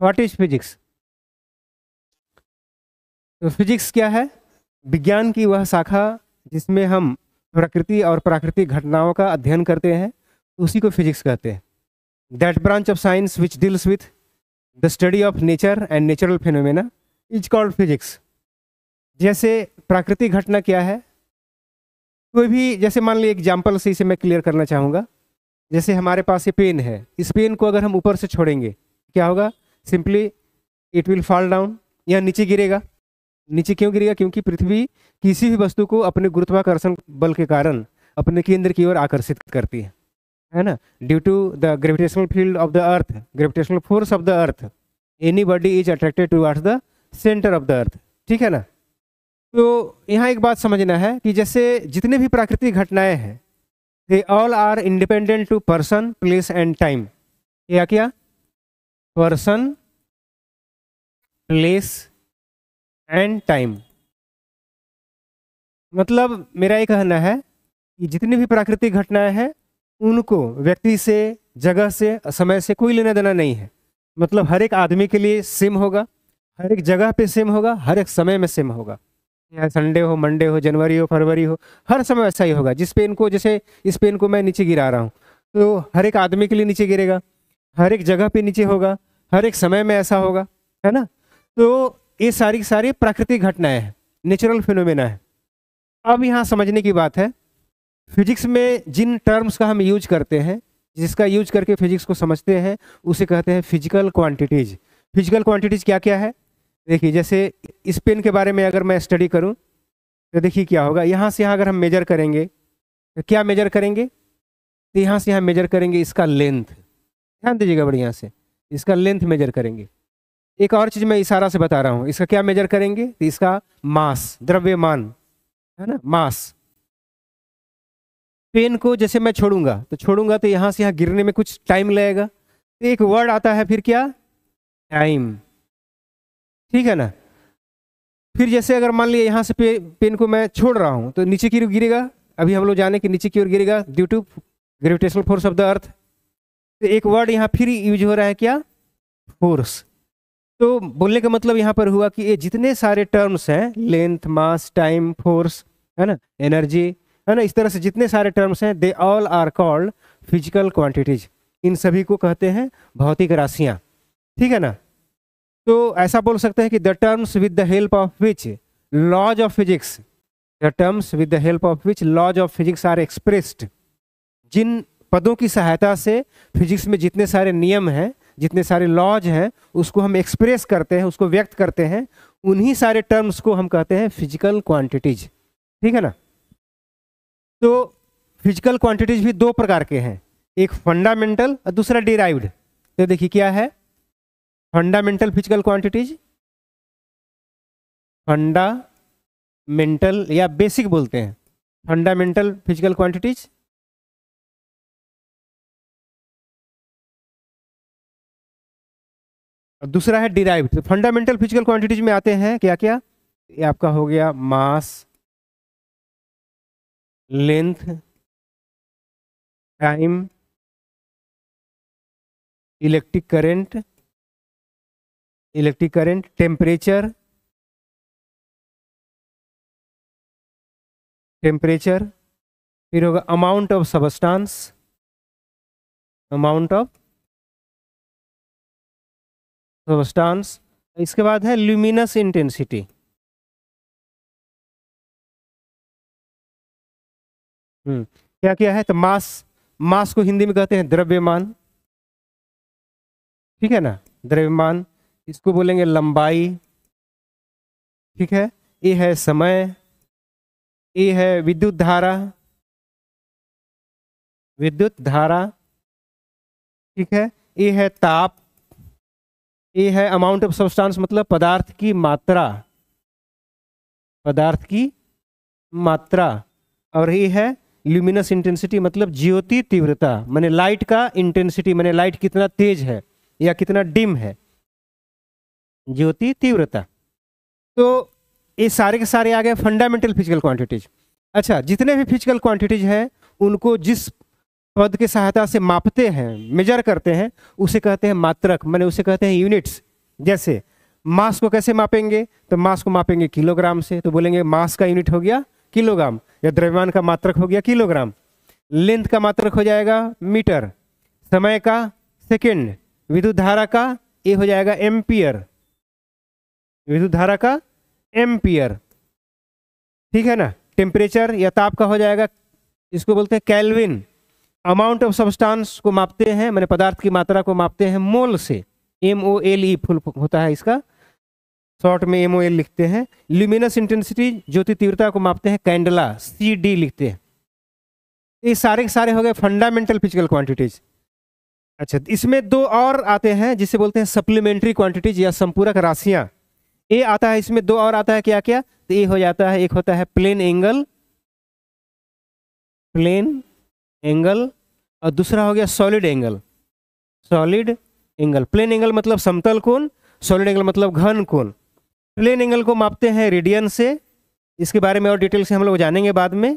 What is physics? तो physics क्या है? विज्ञान की वह शाखा जिसमें हम प्रकृति और प्राकृतिक घटनाओं का अध्ययन करते हैं, उसी को फिजिक्स कहते हैं। That branch of science which deals with the study of nature and natural phenomena is called physics. जैसे प्राकृतिक घटना क्या है, कोई भी, जैसे मान लीजिए एग्जाम्पल से इसे मैं क्लियर करना चाहूँगा। जैसे हमारे पास ये पेन है, इस पेन को अगर हम ऊपर से छोड़ेंगे क्या होगा? Simply it will fall down, या नीचे गिरेगा। नीचे क्यों गिरेगा? क्योंकि पृथ्वी किसी भी वस्तु को अपने गुरुत्वाकर्षण बल के कारण अपने केंद्र की ओर आकर्षित करती है ना। Due to the gravitational field of the earth, gravitational force of the earth, any body is attracted towards the centre of the earth. ठीक है ना। तो यहाँ एक बात समझना है कि जैसे जितने भी प्राकृतिक घटनाएं हैं, they all are independent to person, place and time. या क्या? Person, place and time. मतलब मेरा ये कहना है कि जितनी भी प्राकृतिक घटनाएं हैं उनको व्यक्ति से, जगह से, समय से कोई लेना देना नहीं है। मतलब हर एक आदमी के लिए सेम होगा, हर एक जगह पे सेम होगा, हर एक समय में सेम होगा। या संडे हो, मंडे हो, जनवरी हो, फरवरी हो, हर समय ऐसा ही होगा। जिस पेन को, जैसे इस पेन को मैं नीचे गिरा रहा हूँ, तो हर एक आदमी के लिए नीचे गिरेगा, हर एक जगह पे नीचे होगा, हर एक समय में ऐसा होगा, है ना। तो ये सारी सारी प्राकृतिक घटनाएं हैं, नेचुरल फिनोमेना है। अब यहाँ समझने की बात है, फिजिक्स में जिन टर्म्स का हम यूज करते हैं, जिसका यूज करके फिजिक्स को समझते हैं, उसे कहते हैं फिजिकल क्वांटिटीज। फिजिकल क्वांटिटीज क्या क्या है? देखिए, जैसे इस पेन के बारे में अगर मैं स्टडी करूं तो देखिए क्या होगा। यहाँ से यहाँ अगर हम मेजर करेंगे तो क्या मेजर करेंगे? तो यहाँ से यहाँ मेजर करेंगे इसका लेंथ। ध्यान दीजिएगा बढ़िया से, इसका लेंथ मेजर करेंगे। एक और चीज़ मैं इशारा से बता रहा हूँ, इसका क्या मेजर करेंगे? तो इसका मास, द्रव्यमान, है ना, मास। पेन को जैसे मैं छोड़ूंगा तो यहाँ से यहाँ गिरने में कुछ टाइम लगेगा। तो एक वर्ड आता है फिर क्या? टाइम। ठीक है ना। फिर जैसे अगर मान लिया यहाँ से पेन को मैं छोड़ रहा हूँ तो नीचे की ओर गिरेगा। अभी हम लोग जाने कि नीचे की ओर गिरेगा due to gravitational force of the earth. तो एक वर्ड यहाँ फिर यूज हो रहा है, क्या? फोर्स। तो बोलने का मतलब यहाँ पर हुआ कि ये जितने सारे टर्म्स हैं, लेंथ, मास, टाइम, फोर्स, है ना, एनर्जी, है ना, इस तरह से जितने सारे टर्म्स हैं, they all are called physical quantities. इन सभी को कहते हैं भौतिक राशियाँ। ठीक है ना। तो ऐसा बोल सकते हैं कि the terms with the help of which laws of physics, the terms with the help of which laws of physics are expressed. जिन पदों की सहायता से फिजिक्स में जितने सारे नियम हैं, जितने सारे लॉज हैं, उसको हम एक्सप्रेस करते हैं, उसको व्यक्त करते हैं, उन्हीं सारे टर्म्स को हम कहते हैं फिजिकल क्वांटिटीज। ठीक है ना। तो फिजिकल क्वांटिटीज भी दो प्रकार के हैं, एक फंडामेंटल और दूसरा डिराइव्ड। तो देखिए क्या है फंडामेंटल फिजिकल क्वांटिटीज। फंडामेंटल या बेसिक बोलते हैं, फंडामेंटल फिजिकल क्वांटिटीज। दूसरा है डिराइव्ड। फंडामेंटल फिजिकल क्वांटिटीज में आते हैं क्या क्या? ये आपका हो गया mass, length, time, electric current, temperature, फिर होगा अमाउंट ऑफ सबस्टांस, इसके बाद है ल्यूमिनस इंटेंसिटी। क्या क्या है? तो मास को हिंदी में कहते हैं द्रव्यमान। ठीक है ना, द्रव्यमान। इसको बोलेंगे लंबाई। ठीक है। ये है समय, ये है विद्युत धारा, ठीक है। ये है ताप, ये है अमाउंट ऑफ सब्सटेंस मतलब पदार्थ की मात्रा, और ये है ल्यूमिनस इंटेंसिटी मतलब ज्योति तीव्रता, माने लाइट का इंटेंसिटी, माने लाइट कितना तेज है या कितना डिम है, ज्योति तीव्रता। तो ये सारे के सारे आ गए फंडामेंटल फिजिकल क्वांटिटीज। अच्छा, जितने भी फिजिकल क्वांटिटीज हैं उनको जिस पद की सहायता से मापते हैं, मेजर करते हैं, उसे कहते हैं मात्रक, माने उसे कहते हैं यूनिट्स। जैसे मास को कैसे मापेंगे, तो मास को मापेंगे किलोग्राम से, तो बोलेंगे मास का यूनिट हो गया किलोग्राम, या द्रव्यमान का मात्रक हो गया किलोग्राम। लेंथ का मात्रक हो जाएगा मीटर, समय का सेकंड, विद्युत धारा का ये हो जाएगा एम्पियर, विद्युत धारा का एम्पियर, ठीक है ना। टेम्परेचर या ताप का हो जाएगा, इसको बोलते हैं केल्विन। अमाउंट ऑफ सब्सटेंस को मापते हैं, मैंने पदार्थ की मात्रा को मापते हैं मोल से, MOLE फुल ये है इसका, शॉर्ट में MOL लिखते हैं। ल्यूमिनस इंटेंसिटी ज्योति तीव्रता को मापते हैं कैंडला, CD लिखते हैं। ये सारे के सारे हो गए फंडामेंटल फिजिकल क्वांटिटीज। अच्छा, इसमें दो और आते हैं जिसे बोलते हैं सप्लीमेंट्री क्वांटिटीज या संपूरक राशियां। ये आता है, इसमें दो और आता है, क्या क्या, तो ये हो जाता है, एक होता है प्लेन एंगल, प्लेन एंगल, और दूसरा हो गया solid angle, solid angle. Plane angle मतलब समतल कोण, सॉलिड एंगल मतलब घन कोण। प्लेन एंगल को मापते हैं रेडियन से, इसके बारे में और डिटेल से हम लोग जानेंगे बाद में।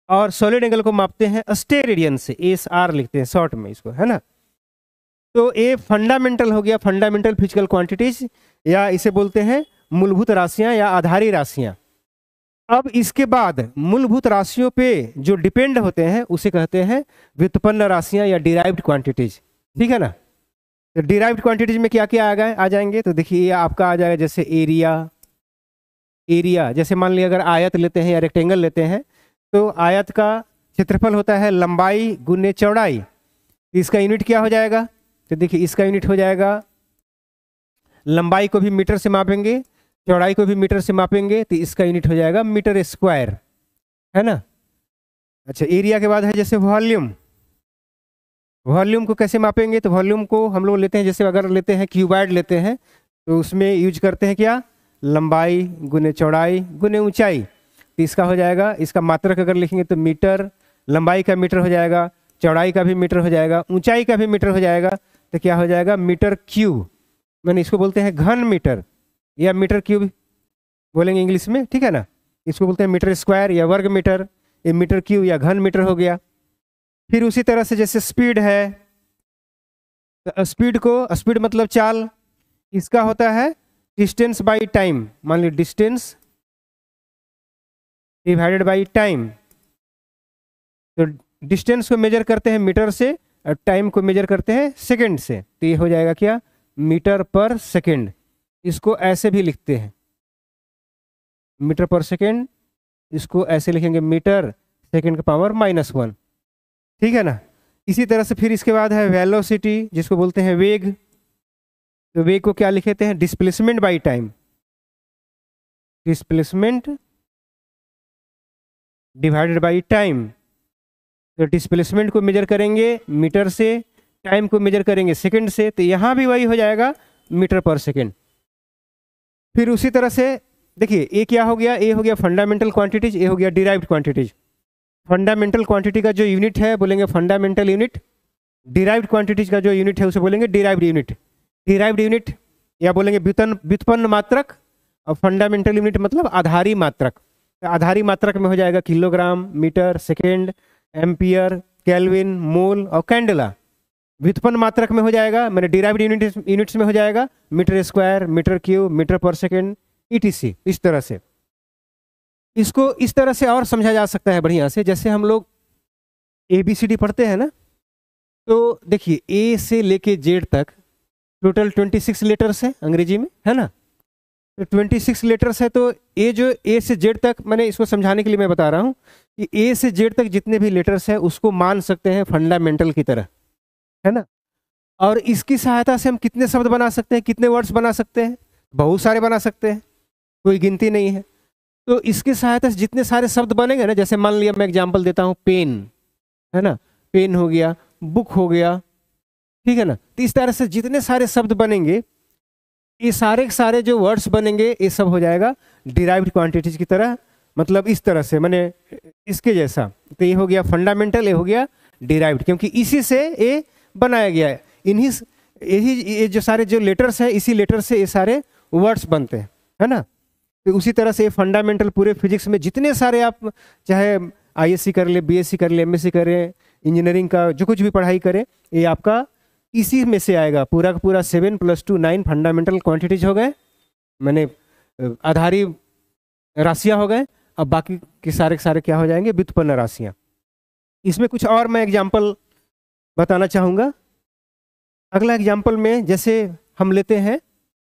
और सॉलिड एंगल को मापते हैं स्टेरेडियन से, SR लिखते हैं शॉर्ट में इसको, है ना। तो ये फंडामेंटल हो गया, फंडामेंटल फिजिकल क्वांटिटीज, या इसे बोलते हैं मूलभूत राशियां या आधारी राशियां। अब इसके बाद मूलभूत राशियों पे जो डिपेंड होते हैं उसे कहते हैं व्युत्पन्न राशियां या डिराइव्ड क्वांटिटीज, ठीक है ना। तो डिराइव्ड क्वांटिटीज में क्या क्या आ जाएंगे, तो देखिए ये आपका आ जाएगा जैसे एरिया, एरिया जैसे मान लिया अगर आयत लेते हैं या रेक्टेंगल लेते हैं, तो आयत का क्षेत्रफल होता है लंबाई गुने चौड़ाई, इसका यूनिट क्या हो जाएगा, तो देखिए इसका यूनिट हो जाएगा, लंबाई को भी मीटर से मापेंगे, चौड़ाई को भी मीटर से मापेंगे, तो इसका यूनिट हो जाएगा मीटर स्क्वायर, है ना। अच्छा, एरिया के बाद है जैसे वॉल्यूम। वॉल्यूम को कैसे मापेंगे, तो वॉल्यूम को हम लोग लेते हैं, जैसे अगर लेते हैं क्यूबॉइड लेते हैं, तो उसमें यूज करते हैं क्या, लंबाई गुने चौड़ाई गुने ऊंचाई, तो इसका हो जाएगा, इसका मात्रक अगर लिखेंगे तो मीटर, लंबाई का मीटर हो जाएगा, चौड़ाई का भी मीटर हो जाएगा, ऊंचाई का भी मीटर हो जाएगा, तो क्या हो जाएगा मीटर क्यूब। मैंने इसको बोलते हैं घन मीटर या मीटर क्यूब बोलेंगे इंग्लिश में, ठीक है ना। इसको बोलते हैं मीटर स्क्वायर या वर्ग मीटर, ये मीटर क्यूब या घन मीटर हो गया। फिर उसी तरह से जैसे स्पीड है, तो स्पीड को, स्पीड मतलब चाल, इसका होता है डिस्टेंस बाई टाइम, मान लीजिए डिस्टेंस डिवाइडेड बाई टाइम। तो डिस्टेंस को मेजर करते हैं मीटर से और टाइम को मेजर करते हैं सेकंड से, तो ये हो जाएगा क्या, मीटर पर सेकंड। इसको ऐसे भी लिखते हैं मीटर पर सेकंड, इसको ऐसे लिखेंगे मीटर सेकंड का पावर -1, ठीक है ना। इसी तरह से फिर इसके बाद है वेलोसिटी, जिसको बोलते हैं वेग। तो वेग को क्या लिखते हैं, displacement by time, displacement divided by time. तो डिस्प्लेसमेंट को मेजर करेंगे मीटर से, टाइम को मेजर करेंगे सेकंड से, तो यहाँ भी वही हो जाएगा मीटर पर सेकंड। फिर उसी तरह से देखिए ये क्या हो गया, ये हो गया फंडामेंटल क्वांटिटीज, ये हो गया डिराइव्ड क्वांटिटीज। फंडामेंटल क्वांटिटी का जो यूनिट है बोलेंगे फंडामेंटल यूनिट, डिराइव्ड क्वांटिटीज का जो यूनिट है उसे बोलेंगे डिराइव्ड यूनिट। डिराइव्ड यूनिट या बोलेंगे व्युत्पन्न मात्रक, और फंडामेंटल यूनिट मतलब आधारी मात्रक। आधारी मात्रक में हो जाएगा kilogram, metre, second, ampere, kelvin, mole और कैंडेला। व्युत्पन्न मात्रक में हो जाएगा, मैंने डिराइव्ड यूनिट्स में हो जाएगा metre square, metre cube, metre per second, ETC। इस तरह से इसको इस तरह से और समझा जा सकता है बढ़िया से, जैसे हम लोग ABCD पढ़ते हैं ना, तो देखिए A से लेके Z तक टोटल 26 लेटर्स है अंग्रेजी में, है ना। तो 26 लेटर्स है, तो ये जो A से Z तक, मैंने इसको समझाने के लिए मैं बता रहा हूँ कि A से Z तक जितने भी लेटर्स है उसको मान सकते हैं फंडामेंटल की तरह, है ना। और इसकी सहायता से हम कितने शब्द बना सकते हैं, कितने वर्ड्स बना सकते हैं, बहुत सारे बना सकते हैं, कोई गिनती नहीं है। तो इसकी सहायता से जितने सारे शब्द बनेंगे ना, जैसे मान लिया मैं एग्जांपल देता हूँ पेन, है ना, पेन हो गया, बुक हो गया, ठीक है ना। तो इस तरह से जितने सारे शब्द बनेंगे, ये सारे के सारे जो वर्ड्स बनेंगे ये सब हो जाएगा डिराइव्ड क्वांटिटीज की तरह, मतलब इस तरह से, मैंने इसके जैसा। तो ये हो गया फंडामेंटल, ये हो गया डिराइव्ड, क्योंकि इसी से ये बनाया गया है। ये जो सारे जो लेटर्स हैं, इसी लेटर से ये सारे वर्ड्स बनते हैं, है ना। तो उसी तरह से फंडामेंटल पूरे फिजिक्स में जितने सारे आप चाहे ISC कर ले, BSc कर ले, MSc करें, इंजीनियरिंग का जो कुछ भी पढ़ाई करें, ये आपका इसी में से आएगा पूरा का पूरा 7 + 2 9 फंडामेंटल क्वांटिटीज हो गए, मैंने आधारी राशियां हो गए। अब बाकी के सारे क्या हो जाएंगे, व्युत्पन्न राशियां। इसमें कुछ और मैं एग्जाम्पल बताना चाहूँगा। अगला एग्जाम्पल में जैसे हम लेते हैं,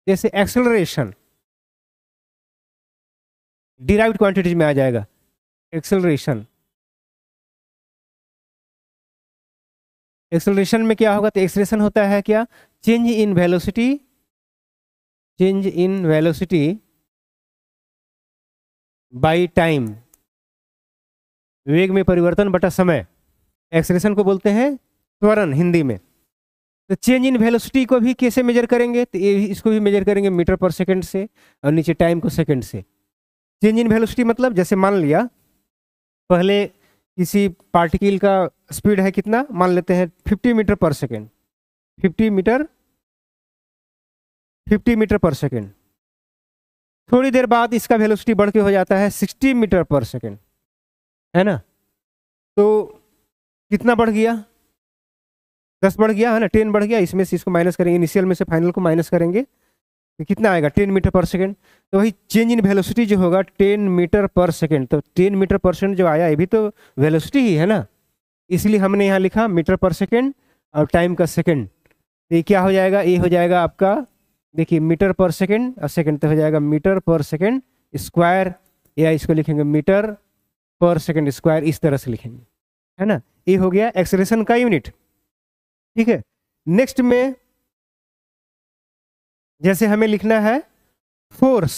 जैसे एक्सेलरेशन, डिराइव्ड क्वांटिटीज में आ जाएगा एक्सेलरेशन। एक्सेलरेशन में क्या होगा, तो एक्सेलरेशन होता है क्या, change in velocity, change in velocity by time, वेग में परिवर्तन बटा समय। एक्सेलरेशन को बोलते हैं त्वरण हिंदी में। तो चेंज इन वेलोसिटी को भी कैसे मेजर करेंगे, तो इसको भी मेजर करेंगे मीटर पर सेकंड से, और नीचे टाइम को सेकंड से। चेंज इन वेलोसिटी मतलब जैसे मान लिया पहले किसी पार्टिकल का स्पीड है कितना, मान लेते हैं 50 मीटर पर सेकंड, 50 मीटर पर सेकंड। थोड़ी देर बाद इसका वेलोसिटी बढ़ के हो जाता है 60 मीटर पर सेकंड, है ना। तो कितना बढ़ गया, 10 बढ़ गया, है ना, 10 बढ़ गया। इसमें से इसको माइनस करेंगे, इनिशियल में से फाइनल को माइनस करेंगे, तो कितना आएगा, 10 मीटर पर सेकंड। तो वही चेंज इन वेलोसिटी जो होगा 10 मीटर पर सेकंड। तो 10 मीटर पर सेकंड जो आया, ये भी तो वेलोसिटी ही है ना, इसलिए हमने यहाँ लिखा मीटर पर सेकंड और टाइम का सेकंड। तो ये क्या हो जाएगा, ये हो जाएगा आपका, देखिए मीटर पर सेकंड और सेकंड, तो हो जाएगा मीटर पर सेकंड स्क्वायर, या इसको लिखेंगे मीटर पर सेकंड स्क्वायर, इस तरह से लिखेंगे, है ना। ये हो गया एक्सेलरेशन का यूनिट, ठीक है। नेक्स्ट में जैसे हमें लिखना है फोर्स,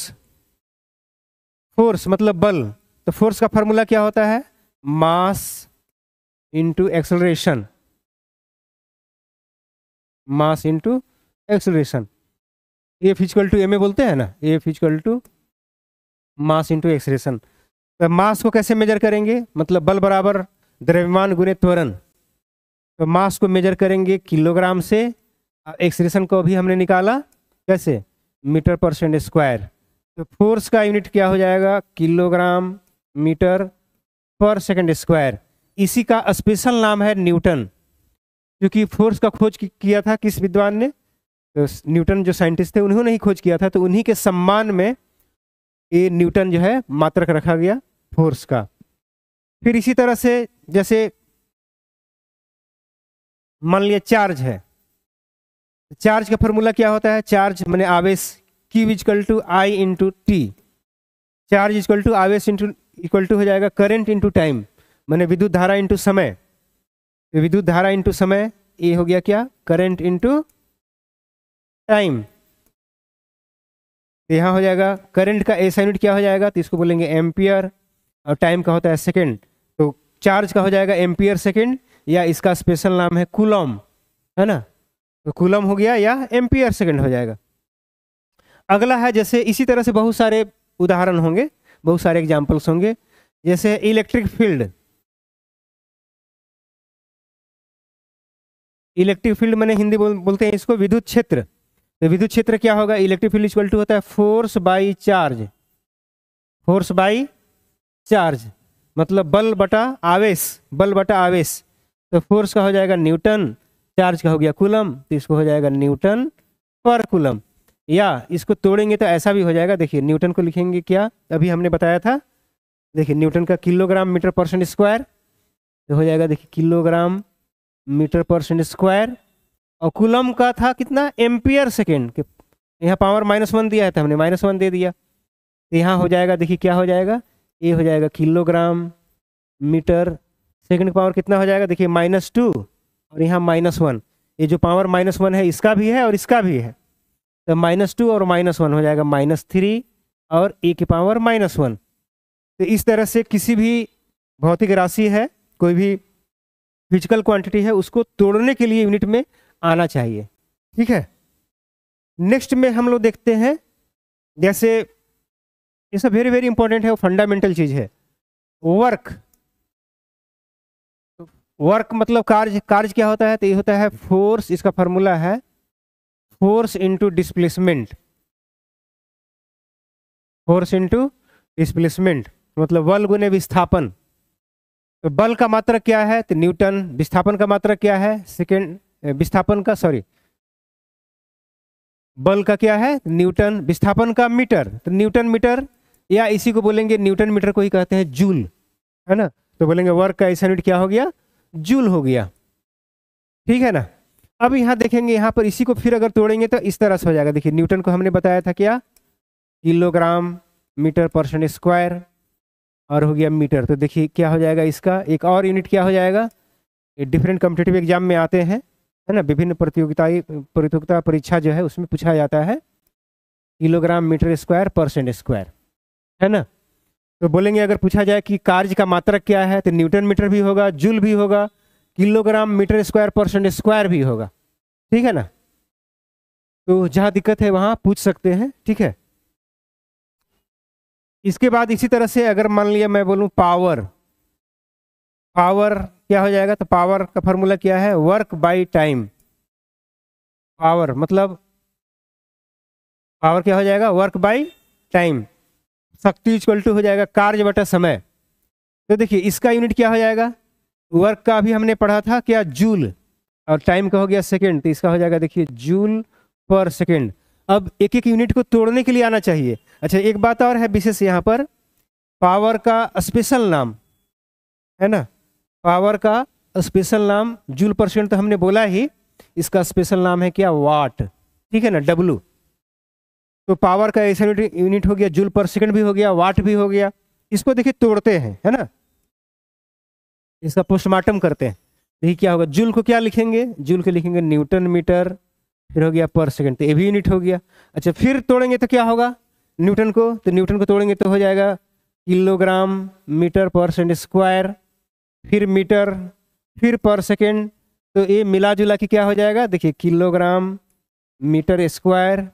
फोर्स मतलब बल। तो फोर्स का फॉर्मूला क्या होता है, mass into acceleration, mass into acceleration. F equal to M A बोलते हैं ना, F equal to mass into acceleration. तो मास को कैसे मेजर करेंगे, मतलब बल बराबर द्रव्यमान गुणे त्वरण। तो मास को मेजर करेंगे किलोग्राम से, एक्सेलरेशन को भी हमने निकाला कैसे, मीटर पर सेकंड स्क्वायर। तो फोर्स का यूनिट क्या हो जाएगा, किलोग्राम मीटर पर सेकंड स्क्वायर। इसी का स्पेशल नाम है न्यूटन, क्योंकि फोर्स का खोज किया था किस विद्वान ने, तो न्यूटन जो साइंटिस्ट थे उन्होंने ही खोज किया था। तो उन्हीं के सम्मान में ये न्यूटन जो है मात्रक रखा गया फोर्स का। फिर इसी तरह से जैसे मान लिया चार्ज है, चार्ज का फॉर्मूला क्या होता है, चार्ज माने आवेश, Q equal to I into T. Charge equal to आवेश इक्वल टू हो जाएगा करंट इंटू टाइम, माने विद्युत धारा इंटू समय। तो विद्युत धारा इंटू समय, ये हो गया क्या, करंट इंटू टाइम। तो यहाँ हो जाएगा करंट का ऐसा यूनिट क्या हो जाएगा, तो इसको बोलेंगे एम्पियर, और टाइम का होता है सेकंड। तो चार्ज का हो जाएगा एम्पियर सेकंड, या इसका स्पेशल नाम है कूलम, है ना। तो कूलम हो गया या एम्पियर सेकंड हो जाएगा। अगला है जैसे इसी तरह से बहुत सारे उदाहरण होंगे, बहुत सारे एग्जाम्पल्स होंगे। जैसे इलेक्ट्रिक फील्ड, इलेक्ट्रिक फील्ड मैंने हिंदी बोलते हैं इसको विद्युत क्षेत्र। तो विद्युत क्षेत्र क्या होगा, इलेक्ट्रिक फील्ड इक्वल टू होता है force by charge, force by charge मतलब बल बटा आवेश, बल बटा आवेश। तो फोर्स का हो जाएगा न्यूटन, चार्ज का हो गया कूलम, तो इसको हो जाएगा न्यूटन पर कूलम। या इसको तोड़ेंगे तो ऐसा भी हो जाएगा, देखिए न्यूटन को लिखेंगे क्या, अभी हमने बताया था, देखिए न्यूटन का किलोग्राम मीटर पर सेकंड स्क्वायर, तो हो जाएगा देखिए किलोग्राम मीटर पर सेकंड स्क्वायर। और कूलम का था कितना, एम्पियर सेकेंड। यहाँ पावर -1 दिया है तो हमने -1 दे दिया, तो यहाँ हो जाएगा देखिए क्या हो जाएगा, ये हो जाएगा किलोग्राम मीटर सेकंड का पावर कितना हो जाएगा, देखिए -2 और यहाँ -1। ये जो पावर -1 है इसका भी है और इसका भी है, तो -2 और -1 हो जाएगा -3 और e की पावर -1। तो इस तरह से किसी भी भौतिक राशि है, कोई भी फिजिकल क्वांटिटी है, उसको तोड़ने के लिए यूनिट में आना चाहिए, ठीक है। नेक्स्ट में हम लोग देखते हैं, जैसे ये सब वेरी वेरी इंपॉर्टेंट है, वो फंडामेंटल चीज है, वर्क। वर्क मतलब कार्य, कार्य क्या होता है, तो ये होता है फोर्स, इसका फॉर्मूला है force into displacement, force into displacement मतलब बल गुने विस्थापन। तो बल का मात्रक क्या है, तो न्यूटन, विस्थापन का मात्रक क्या है, सेकेंड विस्थापन का, सॉरी, बल का क्या है न्यूटन, विस्थापन का मीटर, तो न्यूटन मीटर, या इसी को बोलेंगे न्यूटन मीटर को ही कहते हैं जूल, है ना। तो बोलेंगे वर्क का ऐसा यूनिट क्या हो गया, जूल हो गया, ठीक है ना। अब यहाँ देखेंगे, यहाँ पर इसी को फिर अगर तोड़ेंगे तो इस तरह से हो जाएगा। देखिए न्यूटन को हमने बताया था क्या, किलोग्राम मीटर पर सेकंड स्क्वायर, और हो गया मीटर। तो देखिए क्या हो जाएगा, इसका एक और यूनिट क्या हो जाएगा, ये डिफरेंट कॉम्पिटिटिव एग्जाम में आते हैं, है ना, विभिन्न प्रतियोगिता परीक्षा जो है उसमें पूछा जाता है, किलोग्राम मीटर स्क्वायर पर सेकंड स्क्वायर, है ना। तो बोलेंगे अगर पूछा जाए कि कार्य का मात्रक क्या है, तो न्यूटन मीटर भी होगा, जूल भी होगा, किलोग्राम मीटर स्क्वायर पर सेकंड स्क्वायर भी होगा, ठीक है ना। तो जहां दिक्कत है वहां पूछ सकते हैं, ठीक है। इसके बाद इसी तरह से अगर मान लिया मैं बोलूं पावर, पावर क्या हो जाएगा, तो पावर का फॉर्मूला क्या है, वर्क बाय टाइम। पावर मतलब पावर क्या हो जाएगा, वर्क बाय टाइम। शक्ति इक्वल टू हो जाएगा कार्य बटा समय। तो देखिए इसका यूनिट क्या हो जाएगा, वर्क का अभी हमने पढ़ा था क्या, जूल, और टाइम का हो गया सेकंड, तो इसका हो जाएगा देखिए जूल पर सेकंड। अब एक एक यूनिट को तोड़ने के लिए आना चाहिए। अच्छा एक बात और है विशेष यहाँ पर, पावर का स्पेशल नाम, है ना, पावर का स्पेशल नाम जूल पर सेकंड तो हमने बोला ही, इसका स्पेशल नाम है क्या, वाट, ठीक है ना, डब्लू। तो पावर का ऐसा यूनिट हो गया, जूल पर सेकंड भी हो गया, वाट भी हो गया। इसको देखिए तोड़ते हैं, है ना, इसका पोस्टमार्टम करते हैं। देखिए क्या होगा, जूल को क्या लिखेंगे, जूल को लिखेंगे न्यूटन मीटर, फिर हो गया पर सेकंड, तो ये भी यूनिट हो गया। अच्छा फिर तोड़ेंगे तो क्या होगा, न्यूटन को, तो न्यूटन को तोड़ेंगे तो हो जाएगा किलोग्राम मीटर पर सेकंड स्क्वायर, फिर मीटर, फिर पर सेकंड। तो ये मिला जुला के क्या हो जाएगा, देखिए किलोग्राम मीटर स्क्वायर,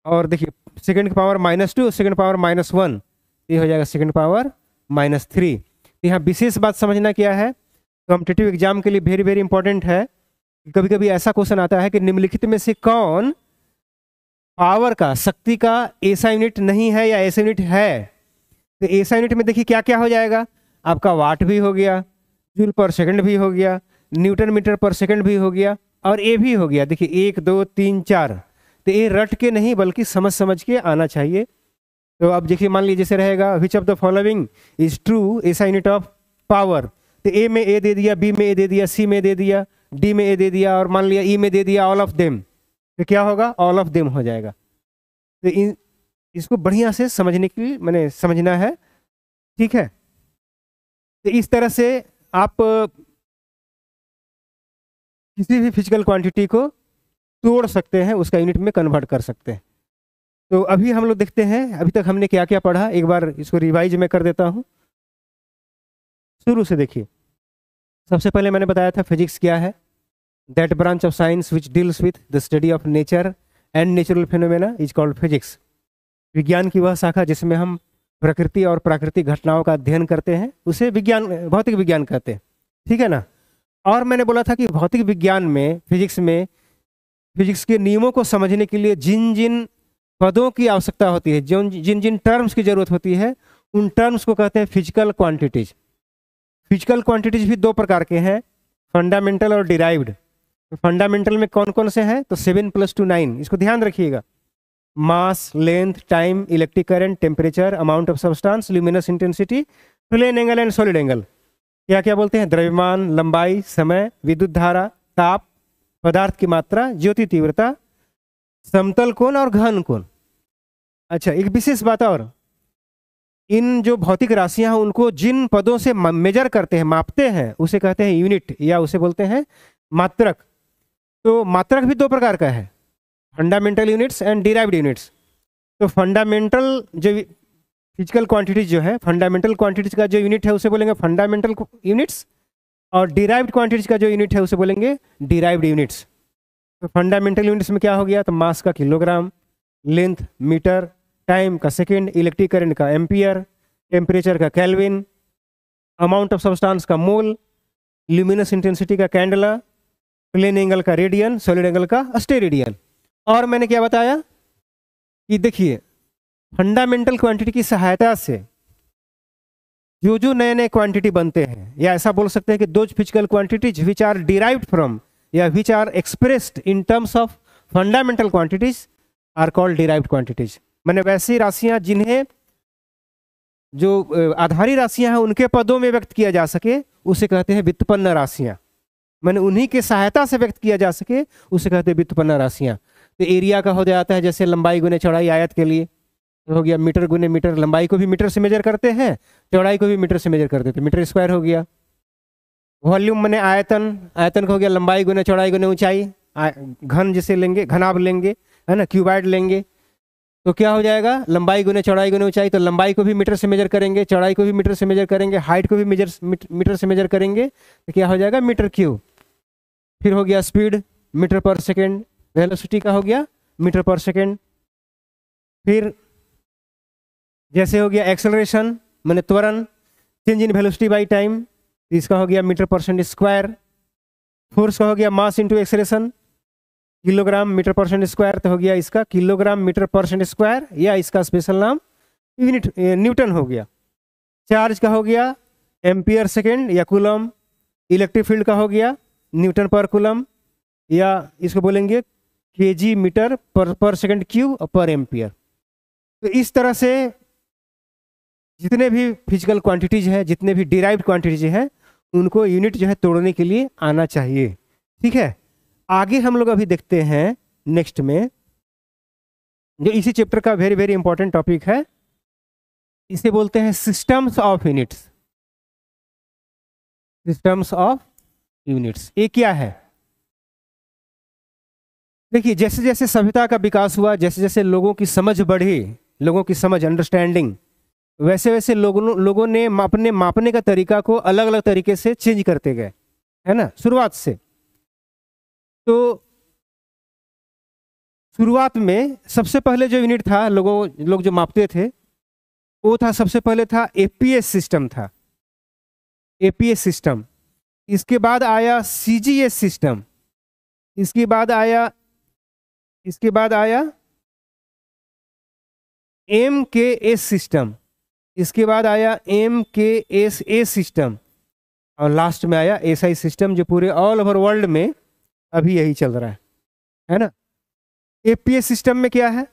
और देखिए सेकंड की पावर -2, सेकंड पावर -1, ये हो जाएगा सेकंड पावर -3। यहाँ विशेष बात समझना क्या है, कॉम्पिटिटिव एग्जाम के लिए वेरी वेरी इंपॉर्टेंट है। कभी कभी ऐसा क्वेश्चन आता है कि निम्नलिखित में से कौन पावर का, शक्ति का ऐसा यूनिट नहीं है या ऐसा यूनिट है। तो ऐसा यूनिट में देखिए क्या क्या हो जाएगा, आपका वाट भी हो गया, जूल पर सेकंड भी हो गया, न्यूटन मीटर पर सेकंड भी हो गया, और ये भी हो गया। देखिए 1 2 3 4, तो ये रट के नहीं बल्कि समझ समझ के आना चाहिए। तो अब देखिए मान लीजिए जैसे रहेगा, which of the following is true ऐसा यूनिट ऑफ पावर, तो ए में ए दे दिया, बी में ए दे दिया, सी में दे दिया, डी में ए दे दिया, और मान लिया ई में दे दिया ऑल ऑफ देम, तो क्या होगा, ऑल ऑफ देम हो जाएगा। तो इसको बढ़िया से समझने की मैंने समझना है, ठीक है। तो इस तरह से आप किसी भी फिजिकल क्वांटिटी को तोड़ सकते हैं, उसका यूनिट में कन्वर्ट कर सकते हैं। तो अभी हम लोग देखते हैं अभी तक हमने क्या क्या पढ़ा, एक बार इसको रिवाइज में कर देता हूँ शुरू से। देखिए सबसे पहले मैंने बताया था फिजिक्स क्या है, that branch of science which deals with the study of nature and natural phenomena is called physics. विज्ञान की वह शाखा जिसमें हम प्रकृति और प्राकृतिक घटनाओं का अध्ययन करते हैं उसे विज्ञान, भौतिक विज्ञान कहते हैं, ठीक है ना। और मैंने बोला था कि भौतिक विज्ञान में, फिजिक्स में, फिजिक्स के नियमों को समझने के लिए जिन जिन पदों की आवश्यकता होती है, जिन जिन टर्म्स की जरूरत होती है, उन टर्म्स को कहते हैं फिजिकल क्वांटिटीज। फिजिकल क्वांटिटीज भी दो प्रकार के हैं, फंडामेंटल और डिराइव्ड। फंडामेंटल में कौन कौन से हैं, तो 7 + 2 9, इसको ध्यान रखिएगा। Mass, length, time, electric current, temperature, amount of substance, luminous intensity, plane angle and solid angle. क्या क्या बोलते हैं, द्रव्यमान, लंबाई, समय, विद्युत धारा, ताप, पदार्थ की मात्रा, ज्योति तीव्रता, समतल कोण और घन कोण। अच्छा एक विशेष बात और, इन जो भौतिक राशियां हैं उनको जिन पदों से मेजर करते हैं, मापते हैं, उसे कहते हैं यूनिट, या उसे बोलते हैं मात्रक। तो मात्रक भी दो प्रकार का है, fundamental units and derived units. तो फंडामेंटल जो फिजिकल क्वांटिटीज जो है, फंडामेंटल क्वांटिटीज का जो यूनिट है उसे बोलेंगे फंडामेंटल यूनिट्स, और डिराइव्ड क्वांटिटीज का जो यूनिट है उसे बोलेंगे डिराइव्ड यूनिट्स। तो फंडामेंटल यूनिट्स में क्या हो गया, तो मास का किलोग्राम, लेंथ मीटर, टाइम का सेकेंड, इलेक्ट्रिक करंट का एम्पियर, टेम्परेचर का केल्विन, अमाउंट ऑफ सब्सटेंस का मोल, ल्यूमिनस इंटेंसिटी का कैंडला, प्लेन एंगल का रेडियन, सॉलिड एंगल का स्टेरेडियन। और मैंने क्या बताया कि देखिए फंडामेंटल क्वांटिटी की सहायता से जो नए नए क्वांटिटी बनते हैं, या ऐसा बोल सकते हैं कि those physical quantities which are derived from या which are expressed in terms of fundamental quantities are called derived quantities. मैंने वैसी राशियां जिन्हें जो आधारी राशियां हैं उनके पदों में व्यक्त किया जा सके उसे कहते हैं व्युत्पन्न राशियां। मैंने उन्हीं के सहायता से व्यक्त किया जा सके उसे कहते हैं व्युत्पन्न राशियां। तो एरिया का हो जाता है जैसे लंबाई गुने चौड़ाई आयत के लिए, तो हो गया मीटर गुने मीटर, लंबाई को भी मीटर से मेजर करते हैं, चौड़ाई को भी मीटर से मेजर करते थे, मीटर स्क्वायर हो गया। वॉल्यूम मैंने आयतन, आयतन का हो गया लंबाई गुने चौड़ाई गुने ऊंचाई, घन जिसे लेंगे घनाभ लेंगे है ना, क्यूबाइड लेंगे तो क्या हो जाएगा लंबाई गुने चौड़ाई गुने ऊंचाई। तो लंबाई को भी मीटर से मेजर करेंगे, चौड़ाई को भी मीटर से मेजर करेंगे, हाइट को भी मीटर से मेजर करेंगे तो क्या हो जाएगा मीटर क्यूब। फिर हो गया speed metre per second, velocity का हो गया मीटर पर सेकेंड। फिर जैसे हो गया एक्सेलरेशन मैंने त्वरण, change in velocity by time, इसका हो गया मीटर परसेंट स्क्वायर। फोर्स का हो गया mass into acceleration, kilogram metre percent square, तो हो गया इसका किलोग्राम मीटर परसेंट स्क्वायर या इसका स्पेशल नाम यूनिट न्यूटन हो गया। चार्ज का हो गया एम्पियर सेकेंड या कूलम, इलेक्ट्रिक फील्ड का हो गया न्यूटन पर कूलम या इसको बोलेंगे KG metre per second cube और पर एम्पियर। तो इस तरह से जितने भी फिजिकल क्वांटिटीज है, जितने भी डिराइव्ड क्वांटिटीज है उनको यूनिट जो है तोड़ने के लिए आना चाहिए। ठीक है, आगे हम लोग अभी देखते हैं नेक्स्ट में जो इसी चैप्टर का वेरी वेरी इंपॉर्टेंट टॉपिक है, इसे बोलते हैं systems of units. Systems of units ये क्या है? देखिए जैसे जैसे सभ्यता का विकास हुआ, जैसे जैसे लोगों की समझ बढ़ी, लोगों की समझ अंडरस्टैंडिंग, वैसे वैसे लोगों ने अपने मापने का तरीका को अलग अलग तरीके से चेंज करते गए, है ना। शुरुआत से तो शुरुआत में सबसे पहले जो यूनिट था लोग जो मापते थे वो था, सबसे पहले था एपीएस सिस्टम था, एपीएस सिस्टम। इसके बाद आया सीजीएस सिस्टम, इसके बाद आया एमकेएस सिस्टम, इसके बाद आया एमकेएसए सिस्टम और लास्ट में आया एसआई सिस्टम जो पूरे ऑल ओवर वर्ल्ड में अभी यही चल रहा है ना। एपीएस सिस्टम में क्या है?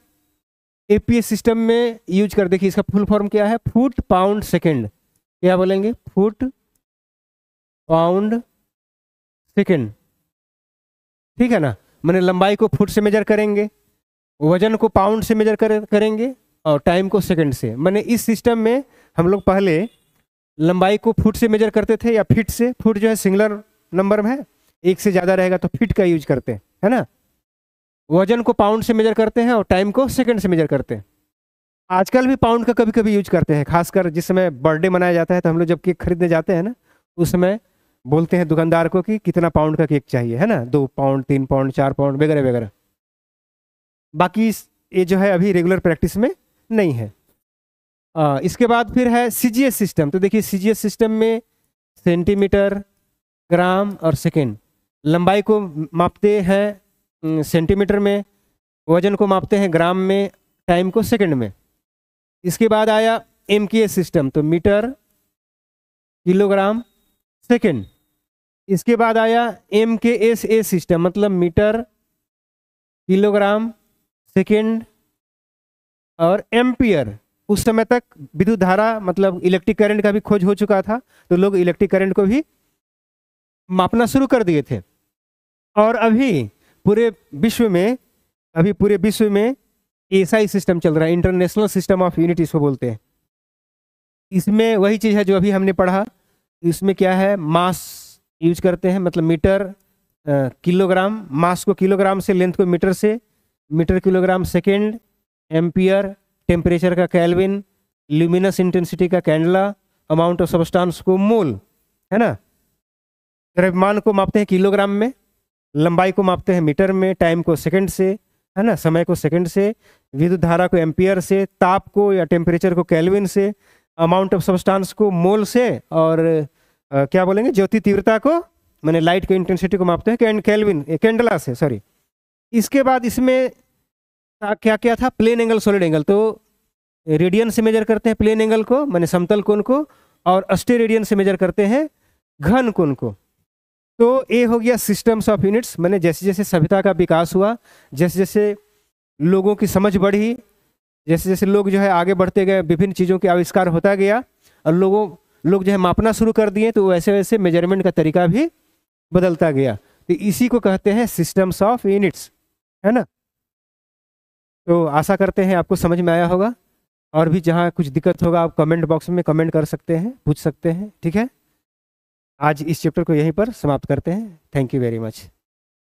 एपीएस सिस्टम में यूज कर देखिए, इसका फुल फॉर्म क्या है? Foot pound second. क्या बोलेंगे? फुट पाउंड सेकंड, ठीक है ना। मैंने लंबाई को फुट से मेजर करेंगे, वजन को पाउंड से मेजर करेंगे और टाइम को सेकंड से। मैंने इस सिस्टम में हम लोग पहले लंबाई को फुट से मेजर करते थे या फीट से, फुट जो है सिंगुलर नंबर में है, एक से ज़्यादा रहेगा तो फीट का यूज करते हैं, है ना। वजन को पाउंड से मेजर करते हैं और टाइम को सेकंड से मेजर करते हैं। आजकल भी पाउंड का कभी कभी यूज करते हैं, खासकर जिस समय बर्थडे मनाया जाता है तो हम लोग जब केक खरीदने जाते हैं ना उस समय बोलते हैं दुकानदार को कि कितना पाउंड का केक चाहिए, है ना, 2 पाउंड 3 पाउंड 4 पाउंड वगैरह वगैरह। बाकी ये जो है अभी रेगुलर प्रैक्टिस में नहीं है। इसके बाद फिर है सीजीएस सिस्टम। तो देखिए सीजीएस सिस्टम में सेंटीमीटर, ग्राम और सेकेंड, लंबाई को मापते हैं सेंटीमीटर में, वजन को मापते हैं ग्राम में, टाइम को सेकंड में। इसके बाद आया एमकेएस सिस्टम, तो मीटर, किलोग्राम, सेकंड। इसके बाद आया एमकेएसए सिस्टम, मतलब मीटर, किलोग्राम, सेकंड और एम्पियर। उस समय तक विद्युत धारा मतलब इलेक्ट्रिक करंट का भी खोज हो चुका था, तो लोग इलेक्ट्रिक करंट को भी मापना शुरू कर दिए थे। और अभी पूरे विश्व में एसआई सिस्टम चल रहा है, इंटरनेशनल सिस्टम ऑफ यूनिट इसको बोलते हैं। इसमें वही चीज़ है जो अभी हमने पढ़ा। इसमें क्या है? मास यूज करते हैं, मतलब मीटर, किलोग्राम, मास को किलोग्राम से, लेंथ को मीटर से, metre kilogram second, ampere, temperature का केल्विन, ल्यूमिनस इंटेंसिटी का कैंडला, अमाउंट ऑफ सब्सटेंस को मोल, है ना। द्रव्यमान को मापते हैं किलोग्राम में, लंबाई को मापते हैं मीटर में, टाइम को सेकंड से, है ना, समय को सेकंड से, विद्युत धारा को एम्पियर से, ताप को या टेम्परेचर को केल्विन से, अमाउंट ऑफ सब्सटेंस को मोल से, और क्या बोलेंगे, ज्योति तीव्रता को, मैंने लाइट की इंटेंसिटी को मापते हैं केल्विन, कैंडला से, सॉरी। इसके बाद इसमें क्या क्या था? Plane angle, solid angle. तो रेडियन से मेजर करते हैं प्लेन एंगल को, मैंने समतल कोण को, और अस्टेरेडियन से मेजर करते हैं घन कोण को। तो ये हो गया सिस्टम्स ऑफ यूनिट्स, मैंने जैसे जैसे सभ्यता का विकास हुआ, जैसे जैसे लोगों की समझ बढ़ी, जैसे जैसे लोग जो है आगे बढ़ते गए, विभिन्न चीज़ों के आविष्कार होता गया और लोग जो है मापना शुरू कर दिए, तो वैसे वैसे मेजरमेंट का तरीका भी बदलता गया। तो इसी को कहते हैं सिस्टम्स ऑफ यूनिट्स, है ना। तो आशा करते हैं आपको समझ में आया होगा, और भी जहाँ कुछ दिक्कत होगा आप कमेंट बॉक्स में कमेंट कर सकते हैं, पूछ सकते हैं, ठीक है। आज इस चैप्टर को यहीं पर समाप्त करते हैं। Thank you very much.